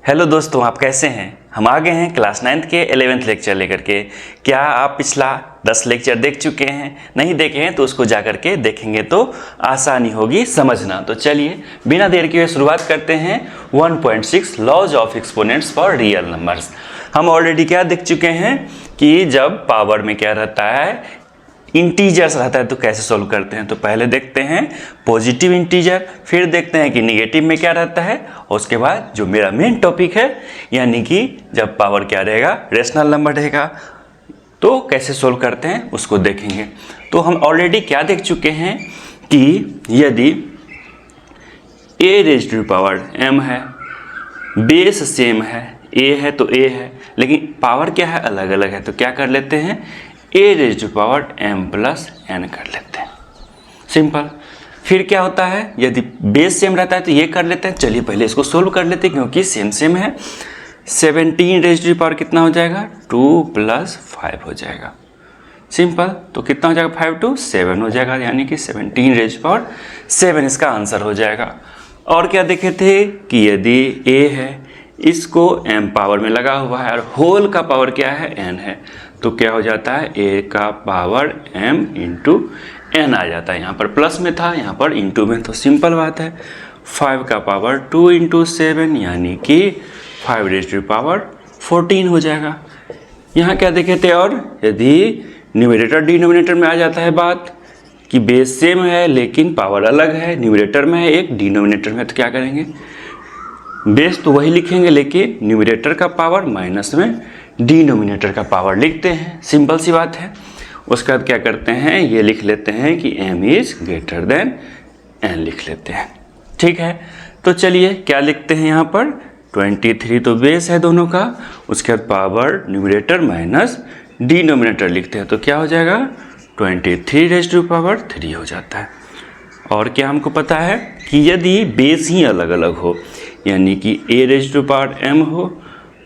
Hello दोस्तों, आप कैसे हैं। हम आ गए हैं क्लास 9th के 11th लेक्चर लेकर के। क्या आप पिछला 10 लेक्चर देख चुके हैं? नहीं देखे हैं तो उसको जा कर के देखेंगे तो आसानी होगी समझना। तो चलिए बिना देर किए शुरुआत करते हैं 1.6 laws of exponents for real numbers. हम ऑलरेडी क्या देख चुके हैं कि जब पावर में क्या रहता है, इंटीजर्स रहता है तो कैसे सॉल्व करते हैं। तो पहले देखते हैं पॉजिटिव इंटीजर, फिर देखते हैं कि निगेटिव में क्या रहता है, और उसके बाद जो मेरा मेन टॉपिक है यानी कि जब पावर क्या रहेगा, रेशनल नंबर रहेगा, तो कैसे सॉल्व करते हैं उसको देखेंगे। तो हम ऑलरेडी क्या देख चुके हैं कि यदि a raise to power m है, बेस सेम है, a है तो a है, लेकिन पावर क्या है, अलग अलग है, तो क्या कर लेते हैं, a raise to power m plus n कर लेते हैं। सिंपल। फिर क्या होता है, यदि बेस सेम रहता है तो ये कर लेते हैं। चलिए पहले इसको सोल्व कर लेते हैं क्योंकि सेम सेम है। 17 रेज़ टू पावर कितना हो जाएगा, 2 + 5 हो जाएगा। सिंपल। तो कितना हो जाएगा, 5 to 7 हो जाएगा, यानी कि 17 रेज़ टू पावर 7 इसका आंसर हो जाएगा। और क्या देखे थे कि यदि a है, इसको m पावर में लगा हुआ है और होल का पावर क्या है, n है, तो क्या हो जाता है, a का पावर m इंटू n आ जाता है। यहाँ पर प्लस में था, यहाँ पर इंटू में, तो सिंपल बात है। 5 का पावर 2 × 7 यानी कि 5 रेज़ टू पावर 14 हो जाएगा। यहाँ क्या देखे थे, और यदि न्यूमरेटर डिनोमिनेटर में आ जाता है बात कि बेस सेम है लेकिन पावर अलग है, न्यूमरेटर में है एक, डिनोमिनेटर में, तो क्या करेंगे, बेस तो वही लिखेंगे लेकिन न्यूमरेटर का पावर माइनस में डिनोमिनेटर का पावर लिखते हैं। सिंपल सी बात है। उसके बाद क्या करते हैं, ये लिख लेते हैं कि m is greater than n लिख लेते हैं। ठीक है, तो चलिए क्या लिखते हैं यहाँ पर, 23 तो बेस है दोनों का, उसके बाद पावर न्यूमरेटर माइनस डिनोमिनेटर लिखते हैं, तो क्या हो जाएगा, 23 रेज़ टू पावर 3 हो जाता है। और क्या हमको पता है कि यदि बेस ही अलग अलग हो, यानी कि a raise to power m हो,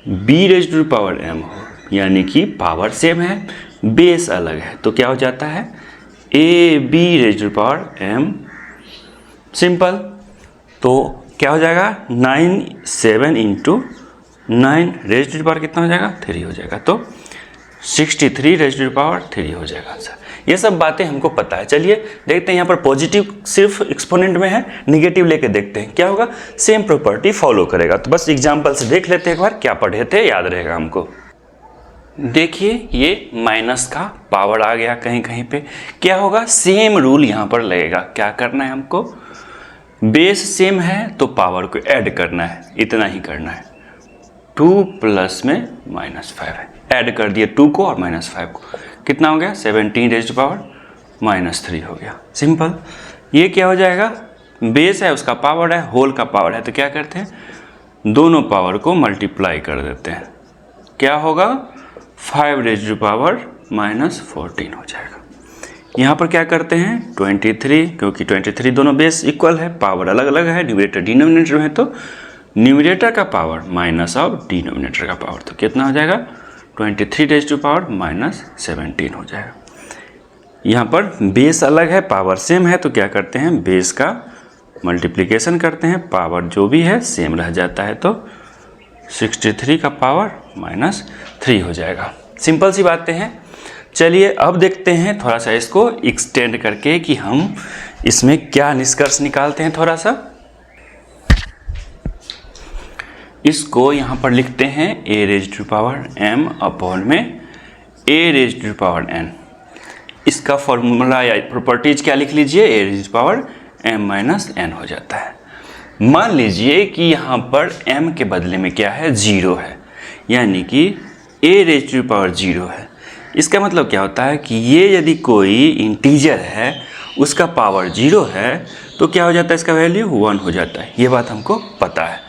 b raise to power m हो, यानी कि पावर सेम है, बेस अलग है, तो क्या हो जाता है, a b raise to power m। Simple. तो क्या हो जाएगा, 7 × 9 रेज़ टू पावर कितना हो जाएगा, 3 हो जाएगा, तो 63 रेज़ टू पावर 3 हो जाएगा आंसर। ये सब बातें हमको पता है। चलिए देखते हैं यहाँ पर पॉजिटिव सिर्फ एक्सपोनेंट में है, निगेटिव लेके देखते हैं क्या होगा, सेम प्रॉपर्टी फॉलो करेगा। तो बस एग्जांपल से देख लेते हैं, एक बार क्या पढ़े थे याद रहेगा हमको। देखिए ये माइनस का पावर आ गया कहीं कहीं पे, क्या होगा, सेम रूल यहाँ पर लगेगा। क्या करना है हमको, बेस सेम है तो पावर को ऐड करना है, इतना ही करना है। 2 प्लस में -5 है, ऐड कर दिए 2 को और -5 को, कितना हो गया, 17 रेज़ टू पावर -3 हो गया। सिंपल। ये क्या हो जाएगा, बेस है उसका पावर है, होल का पावर है, तो क्या करते हैं, दोनों पावर को मल्टीप्लाई कर देते हैं, क्या होगा, 5 रेज़ टू पावर -14 हो जाएगा। यहाँ पर क्या करते हैं, 23, क्योंकि 23 दोनों बेस इक्वल है, पावर अलग अलग है, न्यूमरेटर डिनोमिनेटर में, तो न्यूमरेटर का पावर माइनस ऑफ डिनोमिनेटर का पावर, तो कितना हो जाएगा, 23 रेज़ टू पावर -17 हो जाएगा। यहाँ पर बेस अलग है, पावर सेम है, तो क्या करते हैं, बेस का मल्टीप्लिकेशन करते हैं, पावर जो भी है सेम रह जाता है, तो 63 का पावर -3 हो जाएगा। सिंपल सी बातें हैं। चलिए अब देखते हैं थोड़ा सा इसको एक्सटेंड करके कि हम इसमें क्या निष्कर्ष निकालते हैं। थोड़ा सा इसको यहाँ पर लिखते हैं a raise to power m upon में a raise to power n। इसका फॉर्मूला या प्रॉपर्टीज क्या लिख लीजिए, a raise to power m - n हो जाता है। मान लीजिए कि यहाँ पर m के बदले में क्या है, 0 है, यानी कि a रेज़ टू पावर 0 है। इसका मतलब क्या होता है कि ये यदि कोई इंटीजर है, उसका पावर 0 है, तो क्या हो जाता है, इसका वैल्यू 1 हो जाता है। ये बात हमको पता है।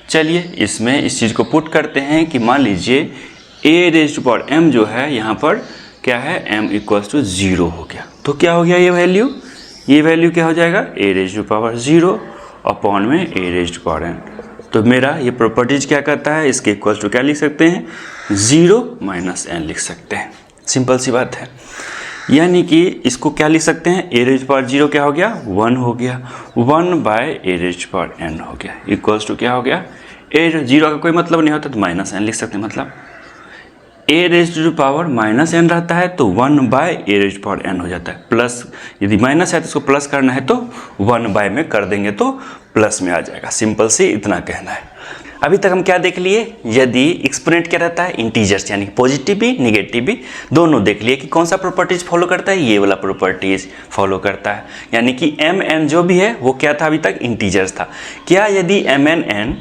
चलिए इसमें इस चीज़ को पुट करते हैं कि मान लीजिए a raise to power m जो है, यहाँ पर क्या है, m = 0 हो गया, तो क्या हो गया, ये वैल्यू क्या हो जाएगा, a raise to power 0 upon में a raise to power n। तो मेरा ये प्रॉपर्टीज क्या करता है, इसके इक्वल टू क्या लिख सकते हैं, 0 - n लिख सकते हैं। सिंपल सी बात है। यानी कि इसको क्या लिख सकते हैं, a रेज़ टू पावर 0 क्या हो गया, 1 हो गया, 1/a rays to power n हो गया, इक्वल्स टू क्या हो गया, ए जीरो का कोई मतलब नहीं होता तो माइनस एन लिख सकते हैं, मतलब A raise to power minus N रहता है तो 1/a⁻n हो जाता है। प्लस यदि माइनस है तो इसको प्लस करना है तो 1/ में कर देंगे तो प्लस में आ जाएगा। सिंपल सी इतना कहना है। अभी तक हम क्या देख लिए, यदि एक्सपोनेंट क्या रहता है, इंटीजर्स, यानी कि पॉजिटिव भी नेगेटिव भी दोनों देख लिए कि कौन सा प्रॉपर्टीज फॉलो करता है, ये वाला प्रॉपर्टीज फॉलो करता है। यानी कि mn जो भी है वो क्या था, अभी तक इंटीजर्स था। क्या यदि mn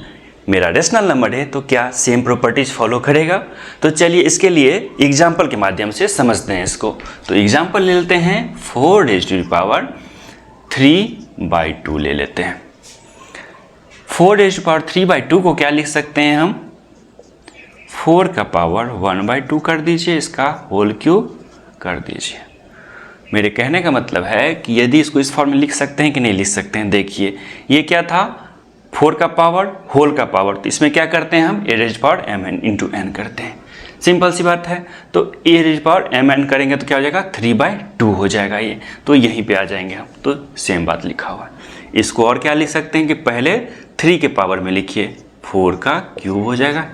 मेरा रेशनल नंबर है तो क्या सेम प्रॉपर्टीज फॉलो करेगा? तो चलिए इसके लिए एग्जाम्पल के माध्यम से समझते हैं इसको। तो एग्जाम्पल ले लेते हैं 4⁻³ ले लेते हैं। 4⁻³ को क्या लिख सकते हैं हम, 4 का पावर 1/2 कर दीजिए, इसका होल क्यूब कर दीजिए। मेरे कहने का मतलब है कि यदि इसको इस फॉर्म में लिख सकते हैं कि नहीं लिख सकते हैं। देखिए ये क्या था, 4 का पावर होल का पावर, तो इसमें क्या करते हैं हम a⁻mn × n करते हैं। सिंपल सी बात है। तो a⁻mn करेंगे तो क्या हो जाएगा, 3/2 हो जाएगा ये, तो यहीं पे आ जाएंगे हम। तो सेम बात लिखा हुआ है। इसको और क्या लिख सकते हैं कि पहले 3 के पावर में लिखिए, 4 का क्यूब हो जाएगा,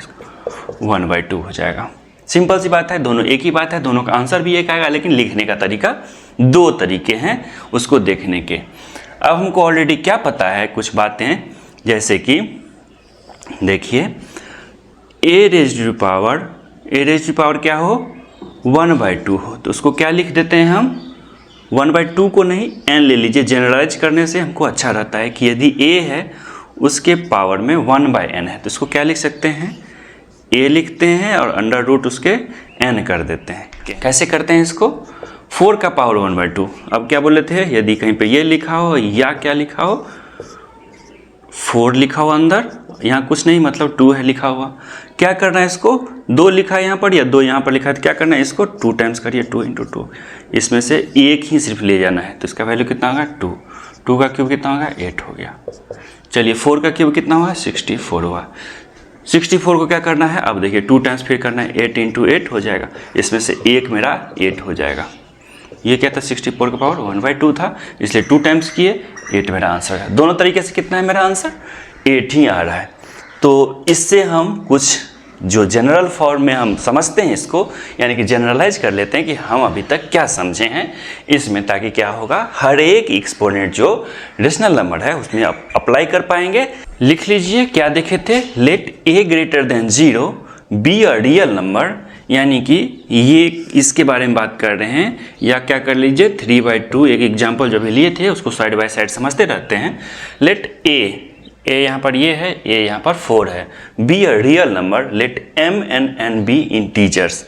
1/2 हो जाएगा। सिंपल सी बात है, दोनों एक ही बात है, दोनों का आंसर भी एक आएगा, लेकिन लिखने का तरीका दो तरीके हैं उसको देखने के। अब हमको ऑलरेडी क्या पता है कुछ बातें, जैसे कि देखिए a⁻ क्या हो, 1/2 हो, तो उसको क्या लिख देते हैं हम, 1/2 को नहीं n ले लीजिए। जनरलाइज करने से हमको अच्छा रहता है कि यदि a है उसके पावर में 1/n है तो इसको क्या लिख सकते हैं, a लिखते हैं और √ उसके n कर देते हैं। कैसे करते हैं इसको, 4 का पावर 1/2। अब क्या बोले थे, यदि कहीं पे ये लिखा हो या क्या लिखा हो, 4 लिखा हुआ अंदर, यहाँ कुछ नहीं मतलब 2 है लिखा हुआ। क्या करना है, इसको 2 लिखा है यहाँ पर या 2 यहाँ पर लिखा है, तो क्या करना है, इसको 2 टाइम्स करिए, 2 × 2। इसमें से एक ही सिर्फ ले जाना है, तो इसका वैल्यू कितना होगा 2। 2 का क्यूब कितना होगा 8 हो गया। चलिए 4 का क्यूब कितना हुआ 64 हुआ। 64 को क्या करना है, अब देखिए 2 टाइम्स फिर करना है, 8 × 8 हो जाएगा। इसमें से एक मेरा 8 हो जाएगा। ये क्या था, 64 का पावर 1/2 था, इसलिए 2 टाइम्स किए, 8 मेरा आंसर है। दोनों तरीके से कितना है मेरा आंसर, 8 ही आ रहा है। तो इससे हम कुछ जो जनरल फॉर्म में हम समझते हैं इसको, यानी कि जनरलाइज कर लेते हैं कि हम अभी तक क्या समझे हैं इसमें, ताकि क्या होगा, हर एक एक्सपोनेंट जो रेशनल नंबर है उसमें अप्लाई कर पाएंगे। लिख लीजिए क्या देखे थे, let a 0 be a real number, यानी कि ये इसके बारे में बात कर रहे हैं। या क्या कर लीजिए 3/2, एक एग्जाम्पल जो भी लिए थे उसको साइड बाय साइड समझते रहते हैं। लेट a यहाँ पर ये है, a यहाँ पर 4 है, be a real number, let m and n be integers,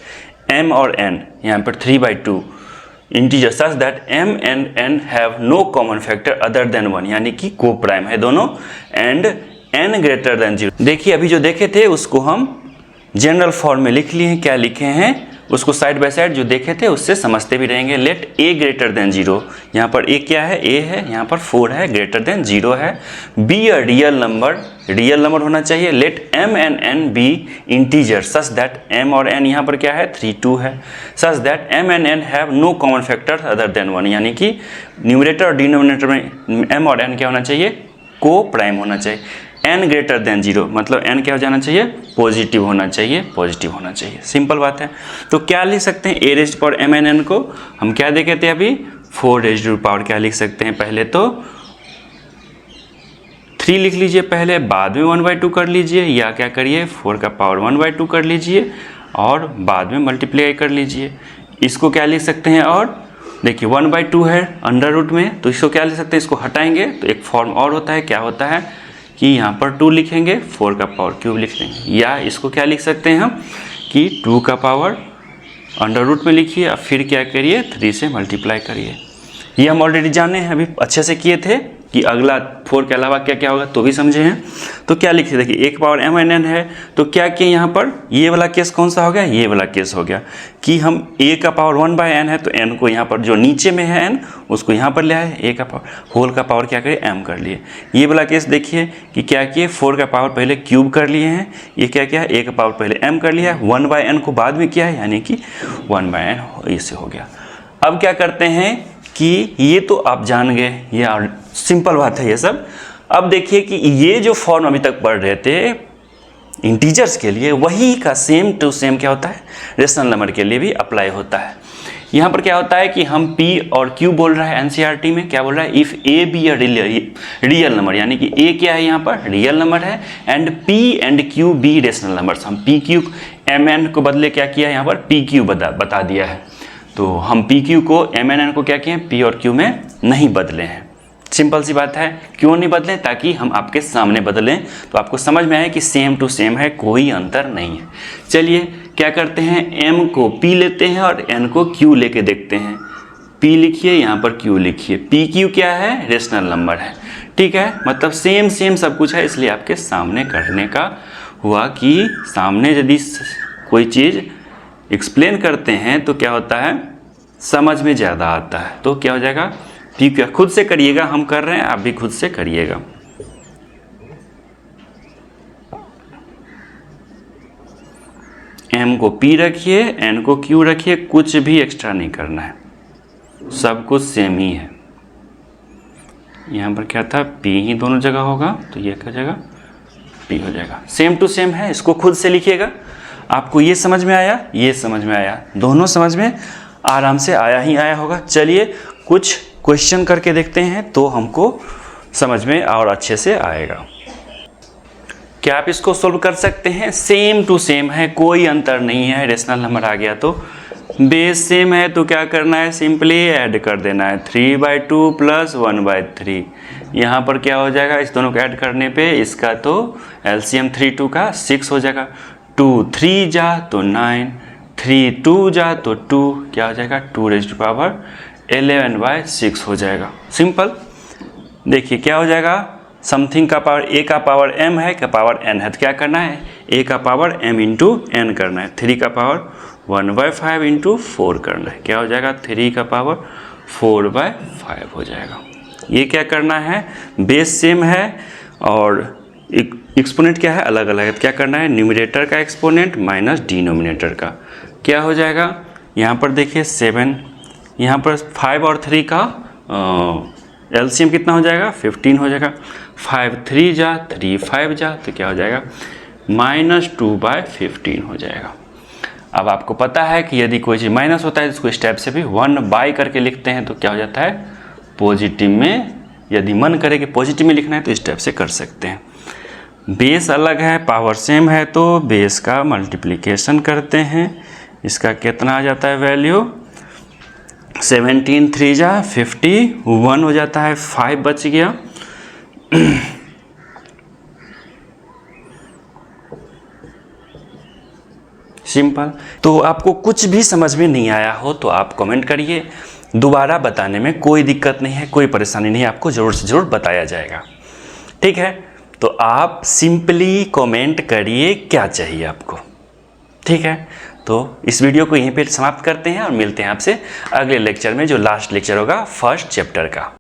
m और n यहाँ पर 3/2 integer such that m and n have no common factor other than 1, यानी कि को प्राइम है दोनों, एंड n > 0। देखिए अभी जो देखे थे उसको हम जनरल फॉर्म में लिख लिए हैं। क्या लिखे हैं उसको साइड बाय साइड जो देखे थे उससे समझते भी रहेंगे। लेट a 0, यहाँ पर a क्या है, a है, यहाँ पर 4 है, > 0 है। बी अ रियल नंबर होना चाहिए। Let m and n be integer such that m और n यहाँ पर क्या है 3, 2 है, such that m and n have no common factor other than 1, यानी कि न्यूमरेटर और डिनोमिनेटर में m और n क्या होना चाहिए, को प्राइम होना चाहिए। n > 0 मतलब n क्या हो जाना चाहिए, पॉजिटिव होना चाहिए, सिंपल बात है। तो क्या लिख सकते हैं, a⁻mn को हम क्या देखे थे अभी, 4 क्या लिख सकते हैं, पहले तो 3 लिख लीजिए पहले, बाद में 1/2 कर लीजिए, या क्या करिए 4 का पावर 1/2 कर लीजिए और बाद में मल्टीप्लाई कर लीजिए। इसको क्या लिख सकते हैं, और देखिए 1/2 है √ में, तो इसको क्या लिख सकते हैं, इसको हटाएंगे तो एक फॉर्म और होता है, क्या होता है कि यहाँ पर 2 लिखेंगे, 4 का पावर क्यूब लिख देंगे। या इसको क्या लिख सकते हैं हम कि 2 का पावर √ में लिखिए, अब फिर क्या करिए 3 से मल्टीप्लाई करिए। ये हम ऑलरेडी जाने हैं, अभी अच्छे से किए थे कि अगला 4 के अलावा क्या क्या होगा तो भी समझे हैं। तो क्या लिखिए, देखिए एक पावर m and n है, तो क्या किए यहाँ पर, ये वाला केस कौन सा हो गया, ये वाला केस हो गया कि हम a का पावर 1/n है तो n को यहाँ पर जो नीचे में है n उसको यहाँ पर ले आए, a का पावर होल का पावर क्या करिए m कर लिए। ये वाला केस देखिए कि क्या किए, 4 का पावर पहले क्यूब कर लिए हैं, ये क्या किया a का पावर पहले m कर लिया है, 1/n को बाद में किया है, यानी कि 1/n इससे हो गया। अब क्या करते हैं कि ये तो आप जान गए, ये सिंपल बात है ये सब। अब देखिए कि ये जो फॉर्म अभी तक पढ़ रहे थे इंटीजर्स के लिए वही का सेम टू सेम क्या होता है, रेशनल नंबर के लिए भी अप्लाई होता है। यहाँ पर क्या होता है कि हम P और Q बोल रहा है NCERT में, क्या बोल रहा है, if A be a real number, यानी कि A क्या है यहाँ पर रियल नंबर है, and P and Q be rational numbers. हम PQ MN को बदले क्या किया यहाँ पर PQ बता दिया है, तो हम PQ को MN को क्या किए हैं, P और Q में नहीं बदले हैं। सिंपल सी बात है, क्यों नहीं बदलें, ताकि हम आपके सामने बदलें तो आपको समझ में आए कि सेम टू सेम है, कोई अंतर नहीं है। चलिए क्या करते हैं, M को P लेते हैं और N को Q लेके देखते हैं। P लिखिए, यहाँ पर Q लिखिए। PQ क्या है, रेशनल नंबर है, ठीक है, मतलब सेम सेम सब कुछ है, इसलिए आपके सामने करने का हुआ कि सामने यदि कोई चीज़ एक्सप्लेन करते हैं तो क्या होता है, समझ में ज़्यादा आता है। तो क्या हो जाएगा, ठीक है, खुद से करिएगा, हम कर रहे हैं, आप भी खुद से करिएगा। M को P रखिए, N को Q रखिए, कुछ भी एक्स्ट्रा नहीं करना है, सब कुछ सेम ही है। यहाँ पर क्या था, P ही दोनों जगह होगा, तो ये क्या जगह P हो जाएगा, सेम टू सेम है। इसको खुद से लिखिएगा। आपको ये समझ में आया, ये समझ में आया, दोनों समझ में आराम से आया ही आया होगा। चलिए कुछ क्वेश्चन करके देखते हैं तो हमको समझ में और अच्छे से आएगा। क्या आप इसको सोल्व कर सकते हैं, सेम टू सेम है, कोई अंतर नहीं है। रेशनल नंबर आ गया तो बेस सेम है, तो क्या करना है, सिंपली ऐड कर देना है, 3/2 प्लस 1/3। यहाँ पर क्या हो जाएगा, इस दोनों को ऐड करने पे इसका तो LCM 3 2 का 6 हो जाएगा, 2 3 जा तो 9, 3 2 जा तो 2, क्या हो जाएगा 2⁻11/6 हो जाएगा। सिंपल। देखिए क्या हो जाएगा, समथिंग का पावर A का पावर M है, का पावर N है, तो क्या करना है, A का पावर M इंटू N करना है, 3 का पावर 1/5 इंटू 4 करना है, क्या हो जाएगा 3 का पावर 4/5 हो जाएगा। ये क्या करना है, बेस सेम है और एक्सपोनेंट क्या है, अलग अलग है, तो क्या करना है, न्यूमरेटर का एक्सपोनेंट माइनस डिनोमिनेटर का, क्या हो जाएगा, यहाँ पर देखिए 7, यहाँ पर 5 और 3 का LCM कितना हो जाएगा, 15 हो जाएगा, 5 3 जा 3 5 जा, तो क्या हो जाएगा -2/15 हो जाएगा। अब आपको पता है कि यदि कोई चीज़ माइनस होता है तो इसको स्टेप से भी 1/, करके लिखते हैं, तो क्या हो जाता है पॉजिटिव में। यदि मन करे कि पॉजिटिव में लिखना है तो स्टेप से कर सकते हैं। बेस अलग है, पावर सेम है, तो बेस का मल्टीप्लिकेशन करते हैं, इसका कितना आ जाता है वैल्यू, 17 3 जा 51 हो जाता है, 5 बच गया। सिंपल। तो आपको कुछ भी समझ में नहीं आया हो तो आप कमेंट करिए, दोबारा बताने में कोई दिक्कत नहीं है, कोई परेशानी नहीं है, आपको ज़रूर से ज़रूर बताया जाएगा, ठीक है। तो आप सिंपली कमेंट करिए क्या चाहिए आपको, ठीक है। तो इस वीडियो को यहीं पे समाप्त करते हैं और मिलते हैं आपसे अगले लेक्चर में, जो लास्ट लेक्चर होगा फर्स्ट चैप्टर का।